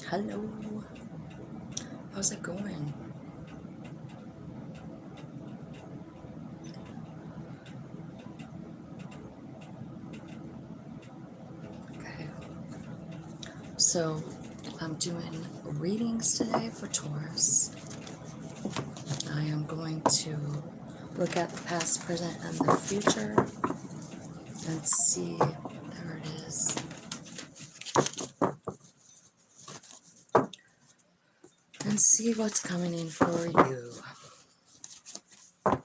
Hello. How's it going? Okay. So I'm doing readings today for Taurus. I am going to look at the past, present, and the future and see. There it is. And see what's coming in for you. I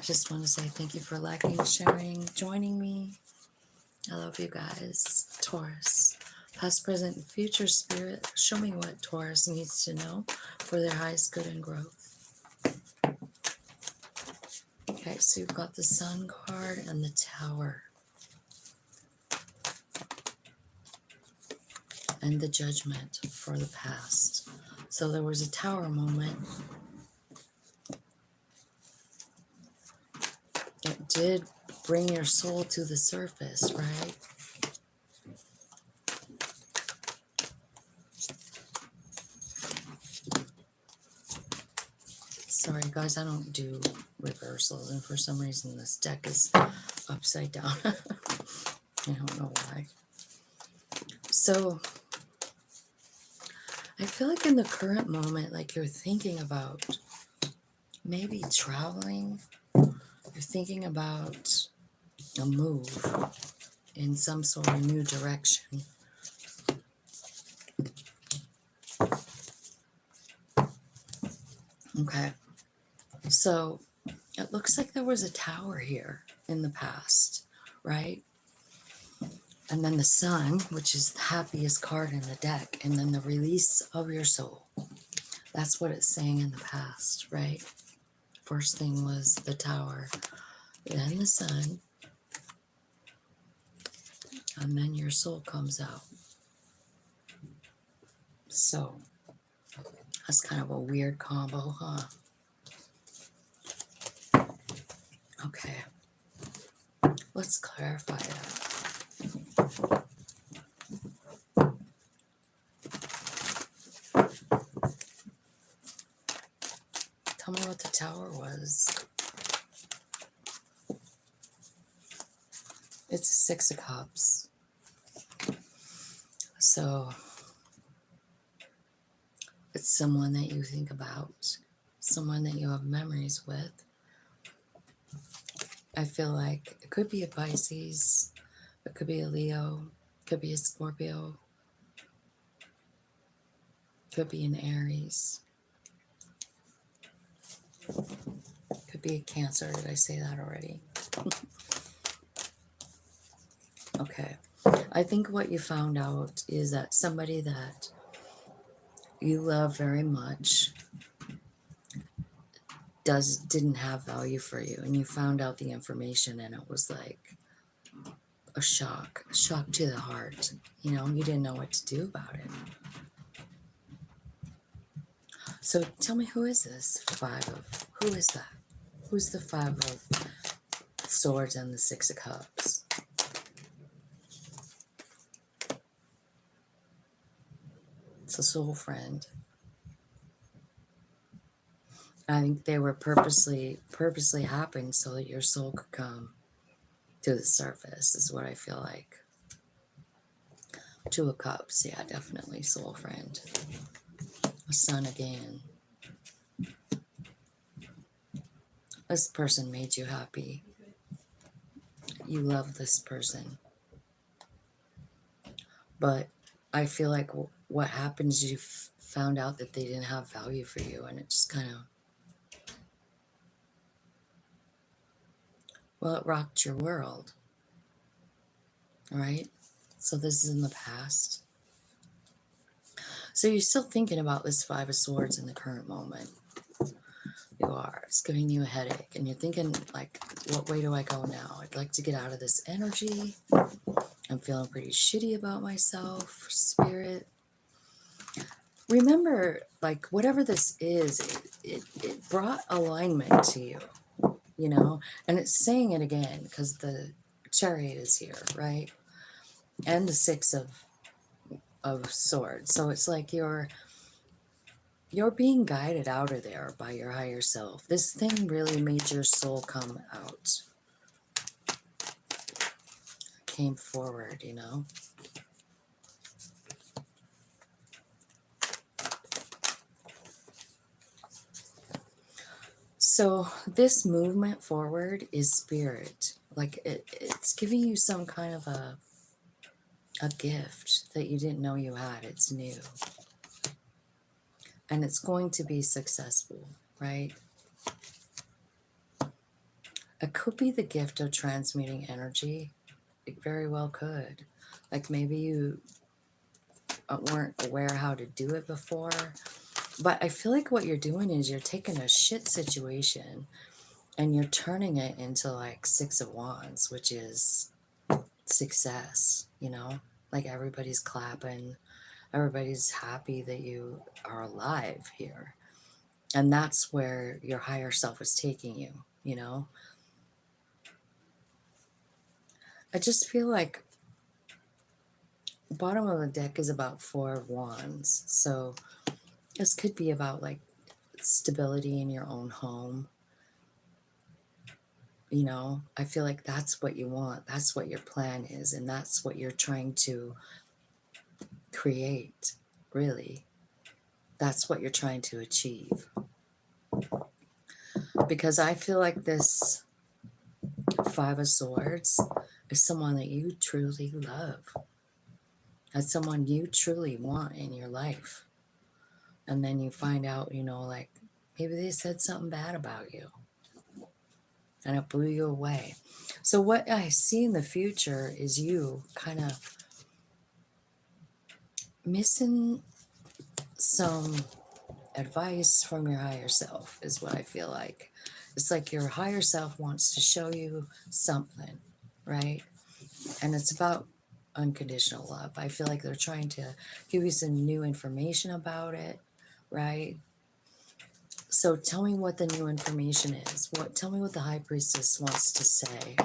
just want to say thank you for liking, sharing, joining me. I love you guys. Taurus. Past, present, and future spirit. Show me what Taurus needs to know for their highest good and growth. Okay, so you've got the Sun card and the Tower. And the Judgment for the past. So there was a Tower moment. It did bring your soul to the surface, right? Sorry guys, I don't do reversals, and for some reason this deck is upside down. I don't know why. So I feel like in the current moment, like you're thinking about maybe traveling. You're thinking about a move in some sort of new direction. Okay. So it looks like there was a tower here in the past, right? And then the Sun, which is the happiest card in the deck, and then the release of your soul. That's what it's saying in the past, right? First thing was the Tower, then the Sun, and then your soul comes out. So that's kind of a weird combo, huh? Okay. Let's clarify that. Tell me what the Tower was. It's a Six of Cups. So it's someone that you think about, someone that you have memories with. I feel like it could be a Pisces, it could be a Leo, it could be a Scorpio, it could be an Aries, it could be a Cancer. Did I say that already? Okay. I think what you found out is that somebody that you love very much didn't have value for you, and you found out the information, and it was like a shock to the heart. You know, you didn't know what to do about it. So tell me, who is this who is that? Who's the Five of Swords and the Six of Cups? It's a soul friend. I think they were purposely happening so that your soul could come to the surface, is what I feel like. Two of Cups, yeah, definitely soul friend. A Sun again. This person made you happy. You love this person. But I feel like what happened is you found out that they didn't have value for you, and it just kind of, well, it rocked your world. Right? So this is in the past. So you're still thinking about this Five of Swords in the current moment. You are. It's giving you a headache, and you're thinking, like, what way do I go now? I'd like to get out of this energy. I'm feeling pretty shitty about myself, Spirit. Remember, like, whatever this is, it brought alignment to you, you know? And it's saying it again because the Chariot is here, right? And the Six of of Swords. So it's like you're being guided out of there by your higher self. This thing really made your soul come out, came forward, you know. So this movement forward is spirit. Like it's giving you some kind of a gift that you didn't know you had. It's new. And it's going to be successful, right? It could be the gift of transmuting energy. It very well could. Like maybe you weren't aware how to do it before. But I feel like what you're doing is you're taking a shit situation and you're turning it into like Six of Wands, which is success, you know? Like everybody's clapping, everybody's happy that you are alive here. And that's where your higher self is taking you, you know? I just feel like the bottom of the deck is about Four of Wands. So this could be about like stability in your own home. You know, I feel like that's what you want. That's what your plan is. And that's what you're trying to create, really. That's what you're trying to achieve. Because I feel like this Five of Swords is someone that you truly love. That's someone you truly want in your life. And then you find out, you know, like maybe they said something bad about you and it blew you away. So what I see in the future is you kind of missing some advice from your higher self is what I feel like. It's like your higher self wants to show you something, right? And it's about unconditional love. I feel like they're trying to give you some new information about it, right? So tell me what the new information is. Tell me what the High Priestess wants to say.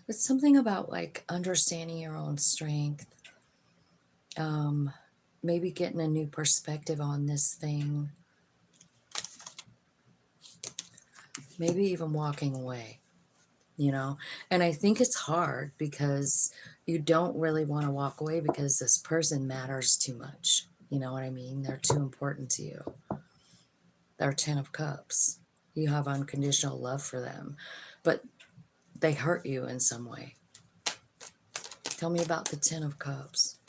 It's something about like understanding your own strength, maybe getting a new perspective on this thing, maybe even walking away, you know. And I think it's hard because you don't really want to walk away because this person matters too much. You know what I mean? They're too important to you. They're 10 of Cups. You have unconditional love for them, but they hurt you in some way. Tell me about the 10 of Cups.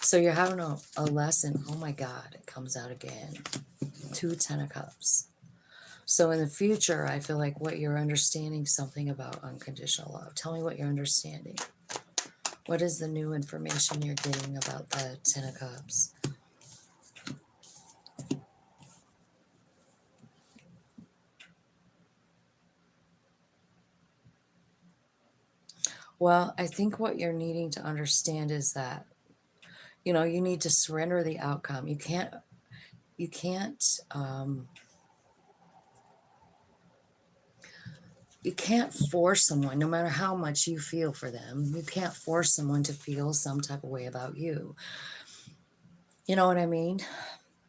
So you're having a lesson. Oh my God, it comes out again. 2 10 of Cups. So in the future, I feel like what you're understanding something about unconditional love. Tell me what you're understanding. What is the new information you're getting about the 10 of Cups? Well, I think what you're needing to understand is that, you know, you need to surrender the outcome. You can't force someone, no matter how much you feel for them. You can't force someone to feel some type of way about you. You know what I mean?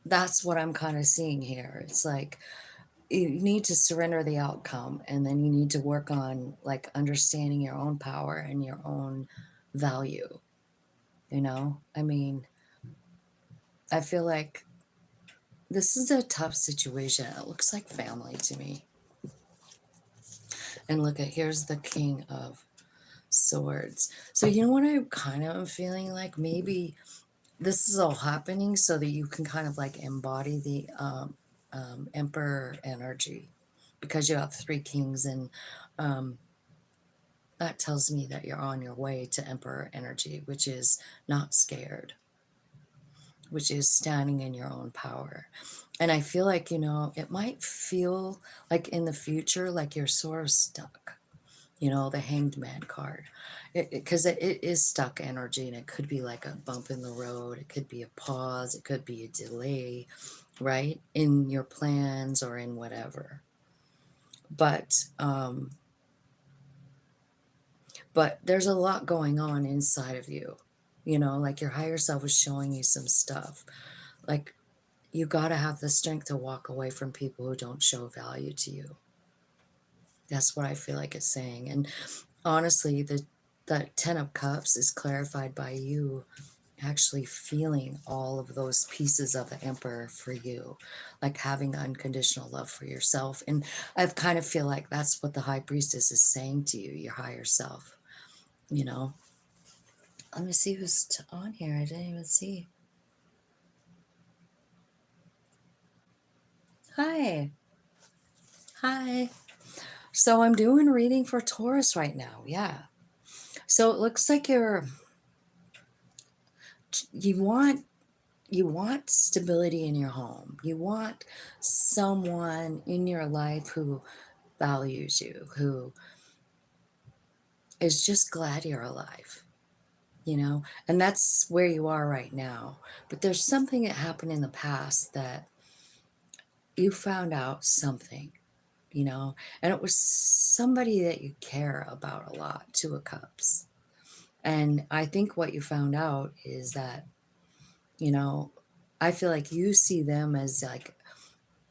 That's what I'm kind of seeing here. It's like you need to surrender the outcome, and then you need to work on like understanding your own power and your own value. You know, I mean, I feel like this is a tough situation. It looks like family to me. And look at, here's the King of Swords. So you know what I kind of am feeling like? Maybe this is all happening so that you can kind of like embody the Emperor energy, because you have 3 kings, and that tells me that you're on your way to Emperor energy, which is not scared, which is standing in your own power. And I feel like, you know, it might feel like in the future, like you're sort of stuck. You know, the Hanged Man card. Because it is stuck energy, and it could be like a bump in the road. It could be a pause. It could be a delay, right? In your plans or in whatever. But there's a lot going on inside of you. You know, like your higher self is showing you some stuff. Like you got to have the strength to walk away from people who don't show value to you. That's what I feel like it's saying. And honestly, the 10 of Cups is clarified by you actually feeling all of those pieces of the Emperor for you, like having unconditional love for yourself. And I kind of feel like that's what the High Priestess is saying to you, your higher self, you know. Let me see who's on here. I didn't even see. Hi. Hi. So I'm doing reading for Taurus right now. Yeah. So it looks like you want you want stability in your home. You want someone in your life who values you, who is just glad you're alive, you know? And that's where you are right now. But there's something that happened in the past that you found out something, you know? And it was somebody that you care about a lot, Two of Cups. And I think what you found out is that, you know, I feel like you see them as like,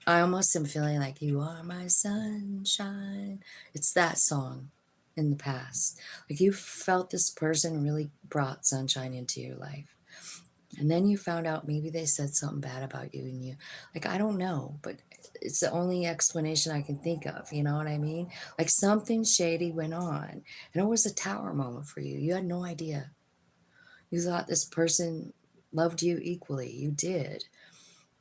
I almost am feeling like you are my sunshine. It's that song in the past. Like you felt this person really brought sunshine into your life. And then you found out maybe they said something bad about you and you, like, I don't know, but it's the only explanation I can think of. You know what I mean? Like something shady went on and it was a tower moment for you. You had no idea. You thought this person loved you equally. You did.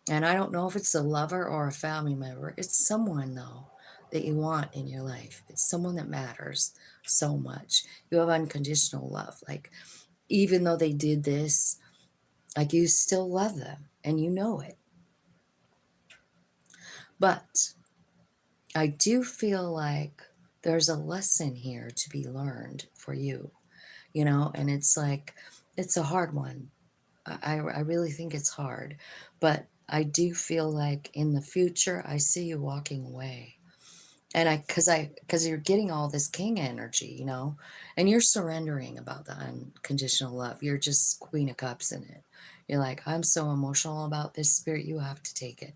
And I don't know if it's a lover or a family member. It's someone, though, that you want in your life. It's someone that matters so much. You have unconditional love. Like, even though they did this, like, you still love them and you know it. But I do feel like there's a lesson here to be learned for you, you know, and it's like, it's a hard one. I really think it's hard, but I do feel like in the future, I see you walking away. And because you're getting all this king energy, you know, and you're surrendering about the unconditional love. You're just Queen of Cups in it. You're like, I'm so emotional about this spirit, you have to take it.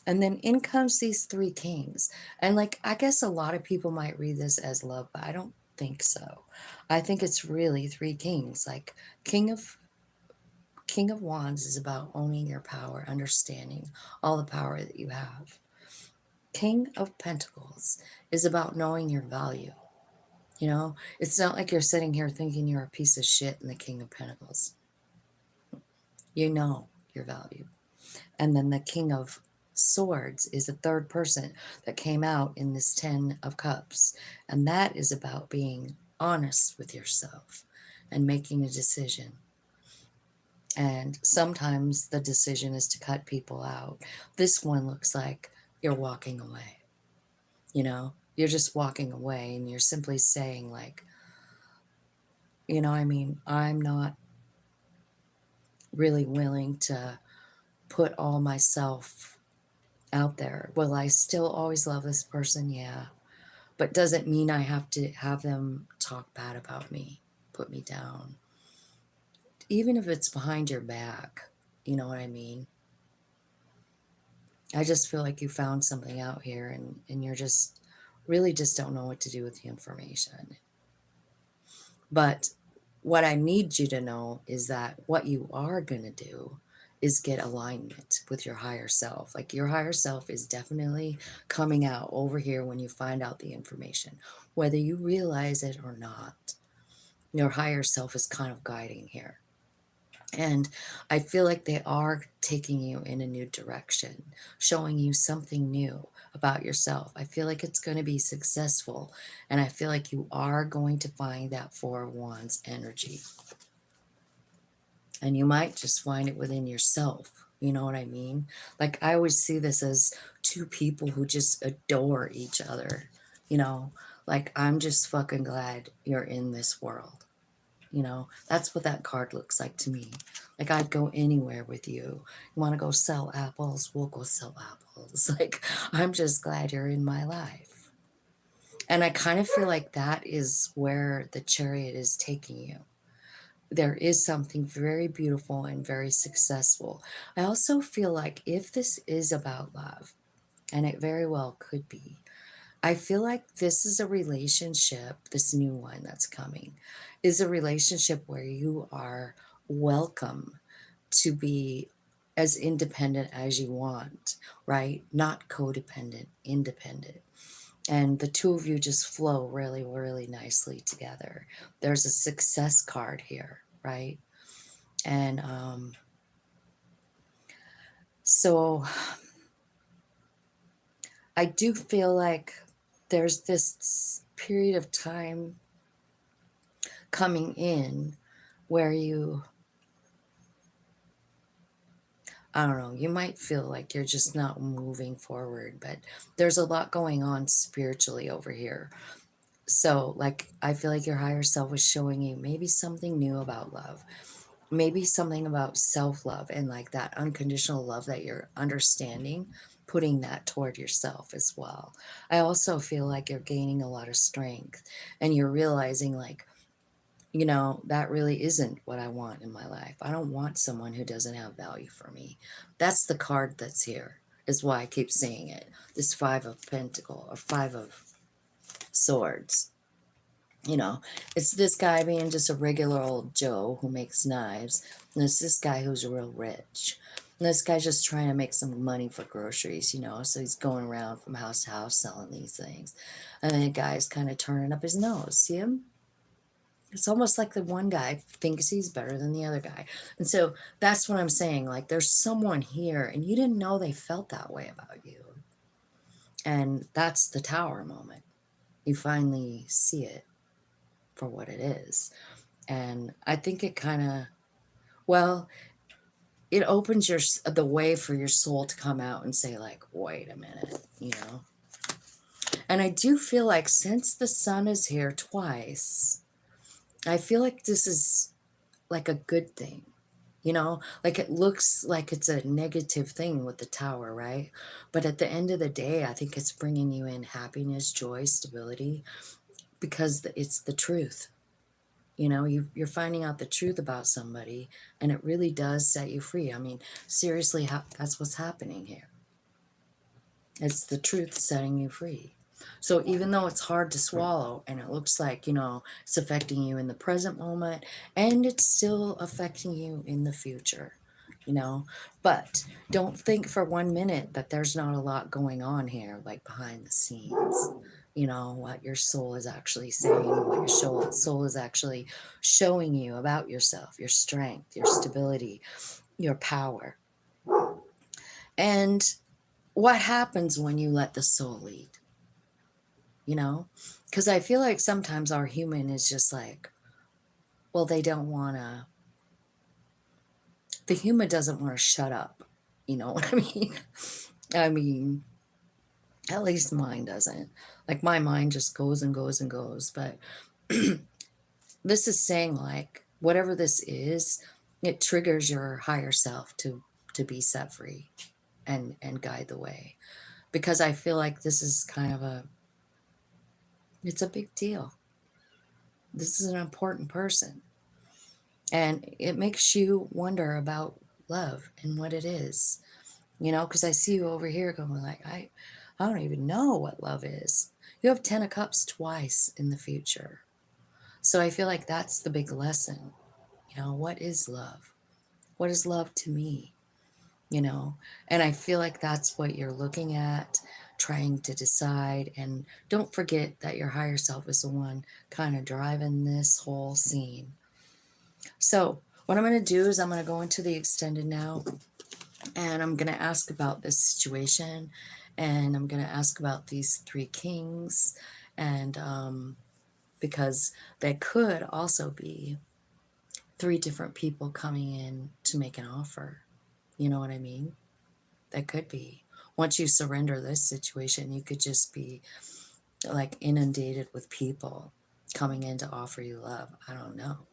And then in comes these three kings. And like, I guess a lot of people might read this as love, but I don't think so. I think it's really three kings, like King of Wands is about owning your power, understanding all the power that you have. King of Pentacles is about knowing your value. You know, it's not like you're sitting here thinking you're a piece of shit in the King of Pentacles. You know your value. And then the King of Swords is the third person that came out in this 10 of Cups. And that is about being honest with yourself and making a decision. And sometimes the decision is to cut people out. This one looks like you're walking away. You know, you're just walking away and you're simply saying, like, you know, I mean, I'm not really willing to put all myself out there. Will I still always love this person? Yeah. But doesn't mean I have to have them talk bad about me, put me down. Even if it's behind your back, you know what I mean? I just feel like you found something out here and you're just really just don't know what to do with the information. But what I need you to know is that what you are going to do is get alignment with your higher self. Like your higher self is definitely coming out over here when you find out the information, whether you realize it or not. Your higher self is kind of guiding here. And I feel like they are taking you in a new direction, showing you something new about yourself. I feel like it's going to be successful. And I feel like you are going to find that Four of Wands energy. And you might just find it within yourself. You know what I mean? Like I always see this as two people who just adore each other, you know, Like, I'm just fucking glad you're in this world. You know, that's what that card looks like to me. Like, I'd go anywhere with you. You want to go sell apples? We'll go sell apples. Like, I'm just glad you're in my life. And I kind of feel like that is where the chariot is taking you. There is something very beautiful and very successful. I also feel like if this is about love, and it very well could be, I feel like this is a relationship, this new one that's coming, is a relationship where you are welcome to be as independent as you want, right? Not codependent, independent. And the two of you just flow really, really nicely together. There's a success card here, right? And so I do feel like there's this period of time coming in where you, I don't know, you might feel like you're just not moving forward, but there's a lot going on spiritually over here. So, like, I feel like your higher self is showing you maybe something new about love, maybe something about self love and like that unconditional love that you're understanding, putting that toward yourself as well. I also feel like you're gaining a lot of strength and you're realizing, like, you know, that really isn't what I want in my life. I don't want someone who doesn't have value for me. That's the card that's here, is why I keep saying it. This Five of Pentacle or Five of Swords. You know, it's this guy being just a regular old Joe who makes knives. And it's this guy who's real rich. And this guy's just trying to make some money for groceries, you know. So he's going around from house to house selling these things. And then the guy's kind of turning up his nose. See him? It's almost like the one guy thinks he's better than the other guy. And so that's what I'm saying. Like, there's someone here, and you didn't know they felt that way about you. And that's the Tower moment. You finally see it for what it is. And I think it kind of, well, it opens the way for your soul to come out and say, like, wait a minute, you know. And I do feel like since the sun is here twice, I feel like this is like a good thing. You know, like, it looks like it's a negative thing with the Tower, right? But at the end of the day, I think it's bringing you in happiness, joy, stability, because it's the truth. You know, you're finding out the truth about somebody, and it really does set you free. I mean, seriously, that's what's happening here. It's the truth setting you free. So even though it's hard to swallow and it looks like, you know, it's affecting you in the present moment and it's still affecting you in the future, you know, but don't think for 1 minute that there's not a lot going on here, like behind the scenes. You know, what your soul is actually saying, what your soul is actually showing you about yourself, your strength, your stability, your power. And what happens when you let the soul lead, you know? Because I feel like sometimes our human is just like, well, they don't want to, the human doesn't want to shut up. You know what I mean? I mean, at least mine doesn't. Like, my mind just goes and goes and goes. But this is saying, like, whatever this is, it triggers your higher self to be set free and guide the way. Because I feel like this is kind of it's a big deal. This is an important person. And it makes you wonder about love and what it is, you know, because I see you over here going like, I don't even know what love is. You have 10 of Cups twice in the future. So I feel like that's the big lesson. You know, what is love? What is love to me? You know, and I feel like that's what you're looking at, trying to decide. And don't forget that your higher self is the one kind of driving this whole scene. So what I'm going to do is I'm going to go into the extended now, and I'm going to ask about this situation, and I'm going to ask about these three kings, and because they could also be three different people coming in to make an offer. You know what I mean? That could be. Once you surrender this situation, you could just be like inundated with people coming in to offer you love. I don't know.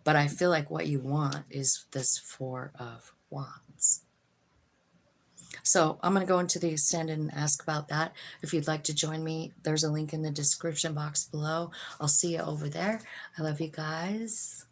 But I feel like what you want is this Four of Wands. So I'm going to go into the extended and ask about that. If you'd like to join me, there's a link in the description box below. I'll see you over there. I love you guys.